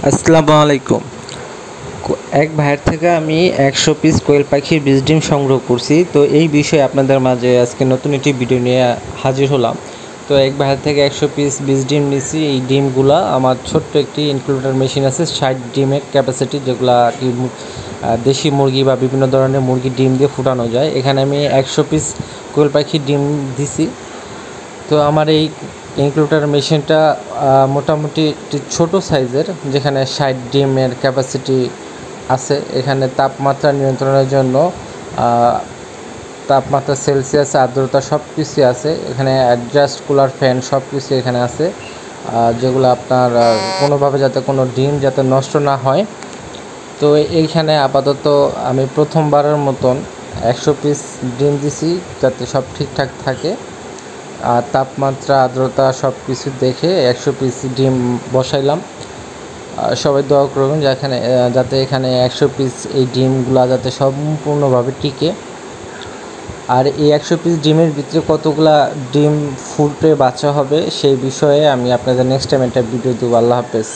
আসসালামু আলাইকুম। এক ভাইয়ের থেকে আমি 100 পিস কোয়েল পাখির বীজ ডিম সংগ্রহ করছি। তো এই বিষয়ে আপনাদের মাঝে আজকে নতুন একটি ভিডিও নিয়ে হাজির হলাম। তো এক ভাইয়ের থেকে 100 পিস বীজ ডিম নিছি। এই ডিমগুলা আমার ছোট্ট একটি ইনকিউবেটর মেশিন আছে, 60 ডিমের ক্যাপাসিটি, যেগুলা কি দেশি মুরগি বা বিভিন্ন ধরনের মুরগির ডিম দিয়ে ফুটানো যায়। এখানে আমি 100 পিস কোয়েল পাখির ডিম দিছি। তো আমার এই ইনকিউবেটর মেশিনটা মোটামুটি একটি ছোটো সাইজের, যেখানে 60 ডিমের ক্যাপাসিটি আছে। এখানে তাপমাত্রা নিয়ন্ত্রণের জন্য তাপমাত্রা, সেলসিয়াস, আর্দ্রতা সব কিছুই আছে। এখানে অ্যাডজাস্ট কুলার, ফ্যান সব কিছু এখানে আছে, যেগুলো আপনার কোনোভাবে যাতে কোনো ডিম যাতে নষ্ট না হয়। তো এইখানে আপাতত আমি প্রথমবারের মতন 100 পিস ডিম দিছি, যাতে সব ঠিকঠাক থাকে। আর তাপমাত্রা, আর্দ্রতা সব কিছু দেখে 100 পিস ডিম বসাইলাম। সবাই দোয়া করবেন যাতে এখানে 100 পিস এই ডিমগুলা যাতে সম্পূর্ণভাবে টিকে। আর এই 100 পিস ডিমের ভিতরে কতগুলা ডিম ফুটে বাচ্চা হবে সেই বিষয়ে আমি আপনাদের নেক্সট টাইম একটা ভিডিও দেবো। আল্লাহ হাফেজ।